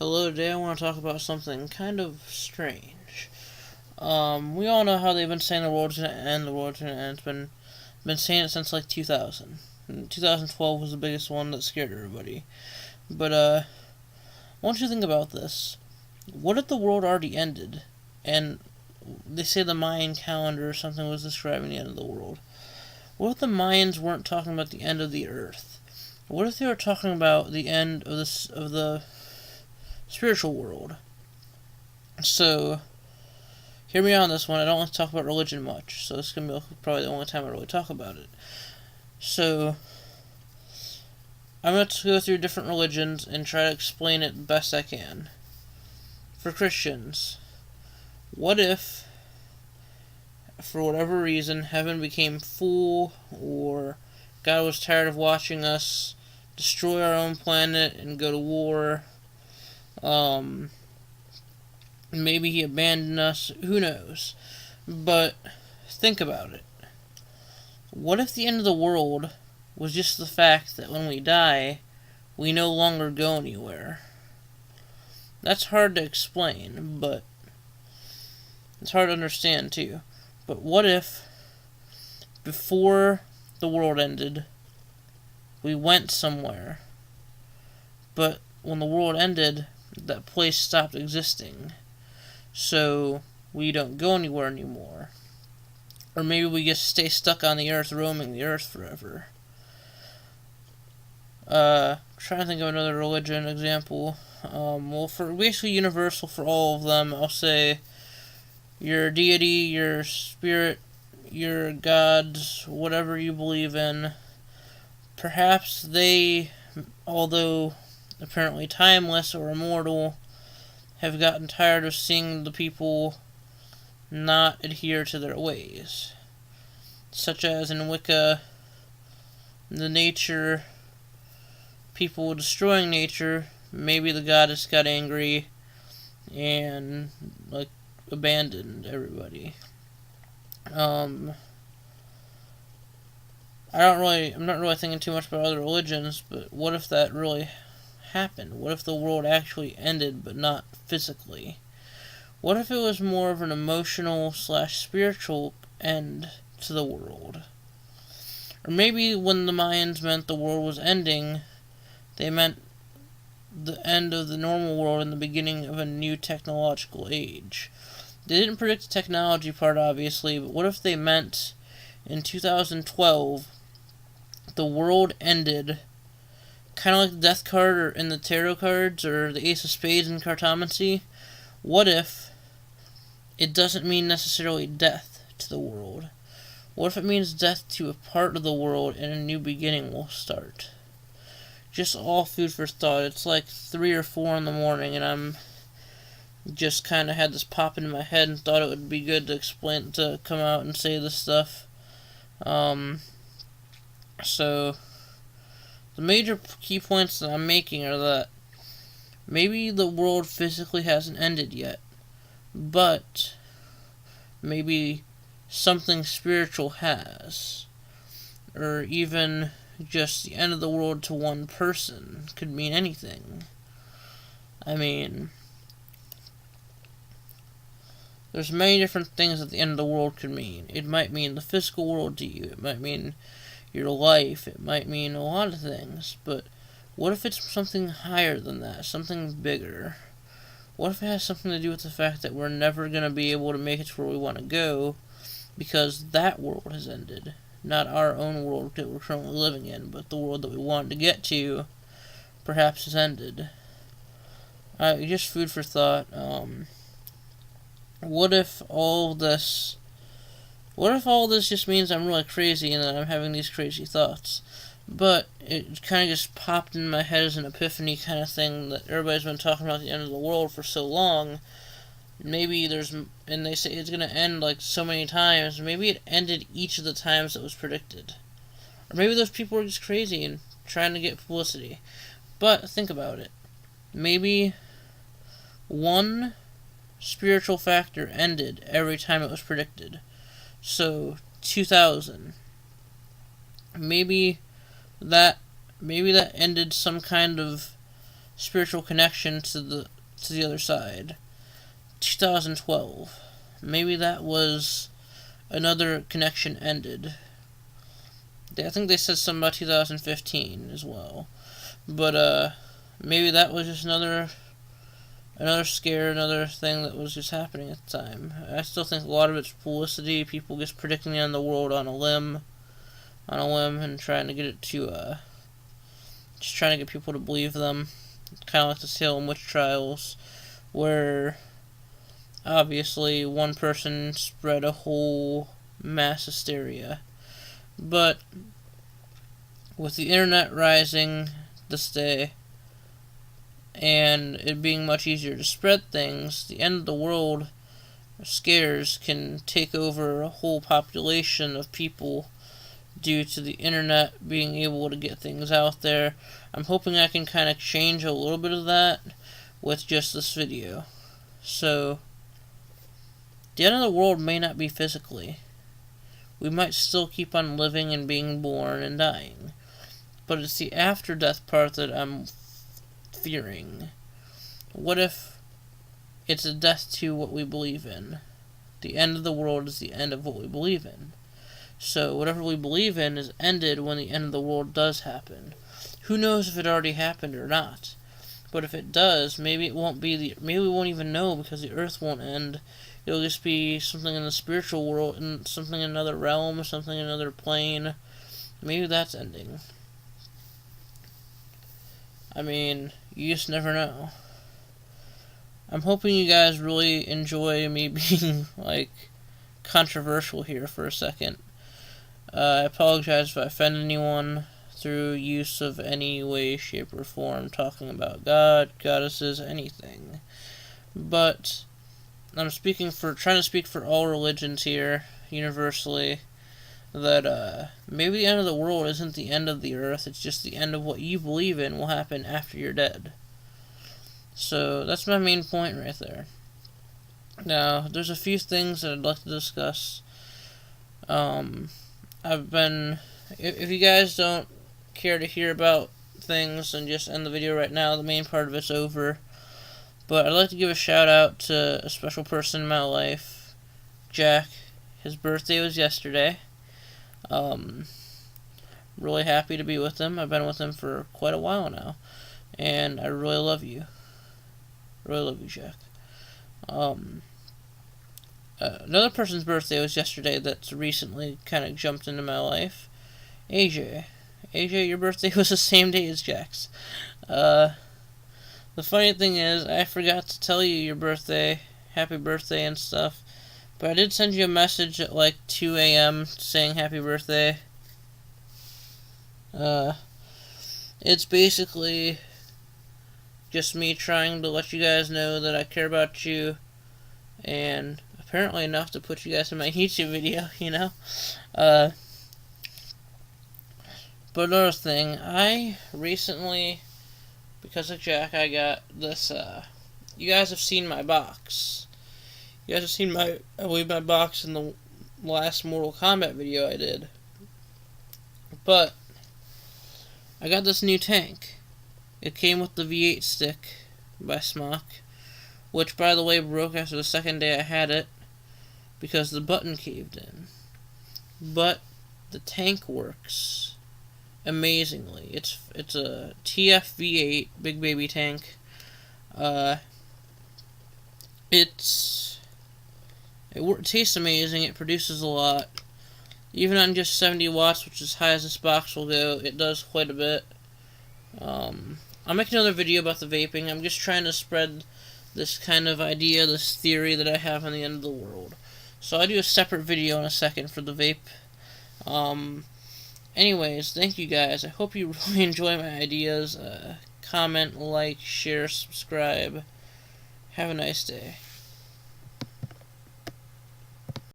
Hello, today I want to talk about something kind of strange. We all know how they've been saying the world's gonna end, It's been saying it since like 2000. 2012 was the biggest one that scared everybody. But I want you to think about this. What if the world already ended, and they say the Mayan calendar or something was describing the end of the world? What if the Mayans weren't talking about the end of the Earth? What if they were talking about the end of the spiritual world? So, hear me out on this one. I don't like to talk about religion much, so this is going to be probably the only time I really talk about it. So, I'm going to go through different religions and try to explain it best I can. For Christians, what if, for whatever reason, heaven became full, or God was tired of watching us destroy our own planet and go to war? Maybe he abandoned us, who knows? But think about it. What if the end of the world was just the fact that when we die, we no longer go anywhere? That's hard to explain, but it's hard to understand too. But what if, before the world ended, we went somewhere, but when the world ended, that place stopped existing, so we don't go anywhere anymore? Or maybe we just stay stuck on the earth, roaming the earth forever. Trying to think of another religion example. Well, for basically universal for all of them, I'll say your deity, your spirit, your gods, whatever you believe in, perhaps they, although apparently timeless or immortal, have gotten tired of seeing the people not adhere to their ways. Such as in Wicca, the nature, people destroying nature, maybe the goddess got angry and, abandoned everybody. I'm not really thinking too much about other religions, but what if that really happened? What if the world actually ended, but not physically? What if it was more of an emotional/spiritual end to the world? Or maybe when the Mayans meant the world was ending, they meant the end of the normal world and the beginning of a new technological age. They didn't predict the technology part, obviously, but what if they meant in 2012 the world ended, kind of like the death card or in the tarot cards or the ace of spades in cartomancy? What if it doesn't mean necessarily death to the world? What if it means death to a part of the world and a new beginning will start? Just all food for thought. It's like 3 or 4 in the morning and I'm just kind of had this pop into my head and thought it would be good to come out and say this stuff. So the major key points that I'm making are that maybe the world physically hasn't ended yet, but maybe something spiritual has. Or even just the end of the world to one person could mean anything. I mean, there's many different things that the end of the world could mean. It might mean the physical world to you. It might mean your life. It might mean a lot of things. But what if it's something higher than that? Something bigger? What if it has something to do with the fact that we're never going to be able to make it to where we want to go because that world has ended? Not our own world that we're currently living in, but the world that we wanted to get to perhaps has ended. Just food for thought. What if all this just means I'm really crazy and that I'm having these crazy thoughts? But it kind of just popped in my head as an epiphany kind of thing that everybody's been talking about the end of the world for so long. Maybe and they say it's going to end like so many times. Maybe it ended each of the times that was predicted. Or maybe those people were just crazy and trying to get publicity. But think about it. Maybe one spiritual factor ended every time it was predicted. So 2000. Maybe that ended some kind of spiritual connection to the other side. 2012. Maybe that was another connection ended. I think they said something about 2015 as well. But maybe that was just another scare, another thing that was just happening at the time. I still think a lot of it's publicity, people just predicting the end of the world on a limb, and trying to get it to, just trying to get people to believe them. Kind of like the Salem witch trials, where obviously one person spread a whole mass hysteria. But with the internet rising this day, and it being much easier to spread things, the end of the world scares can take over a whole population of people due to the internet being able to get things out there. I'm hoping I can kind of change a little bit of that with just this video. So, the end of the world may not be physically. We might still keep on living and being born and dying. But it's the after-death part that I'm fearing. What if it's a death to what we believe in? The end of the world is the end of what we believe in. So whatever we believe in is ended when the end of the world does happen. Who knows if it already happened or not? But if it does, maybe it won't be maybe we won't even know, because the earth won't end. It'll just be something in the spiritual world, and something in another realm, something in another plane. Maybe that's ending. I mean, you just never know. I'm hoping you guys really enjoy me being, controversial here for a second. I apologize if I offend anyone through use of any way, shape, or form, talking about God, goddesses, anything. But I'm trying to speak for all religions here, universally, that maybe the end of the world isn't the end of the earth, it's just the end of what you believe in will happen after you're dead. So that's my main point right there. Now, there's a few things that I'd like to discuss. If you guys don't care to hear about things, then just end the video right now. The main part of it's over. But I'd like to give a shout out to a special person in my life, Jack. His birthday was yesterday. Really happy to be with him. I've been with him for quite a while now, and I really love you. Really love you, Jack. Another person's birthday was yesterday that's recently kind of jumped into my life. AJ. AJ, your birthday was the same day as Jack's. The funny thing is, I forgot to tell you your birthday, happy birthday and stuff, but I did send you a message at 2 a.m. saying happy birthday. It's basically just me trying to let you guys know that I care about you, and apparently enough to put you guys in my YouTube video, you know? But another thing, I recently, because of Jack, I got this, you guys have seen my box. You guys have seen I believe my box in the last Mortal Kombat video I did. But I got this new tank. It came with the V8 stick by Smock, which, by the way, broke after the second day I had it because the button caved in. But the tank works amazingly. It's a TF V8 big baby tank. It tastes amazing. It produces a lot. Even on just 70 watts, which is as high as this box will go, it does quite a bit. I'll make another video about the vaping. I'm just trying to spread this kind of idea, this theory that I have on the end of the world. So I'll do a separate video in a second for the vape. Anyways, thank you guys. I hope you really enjoy my ideas. Comment, like, share, subscribe. Have a nice day.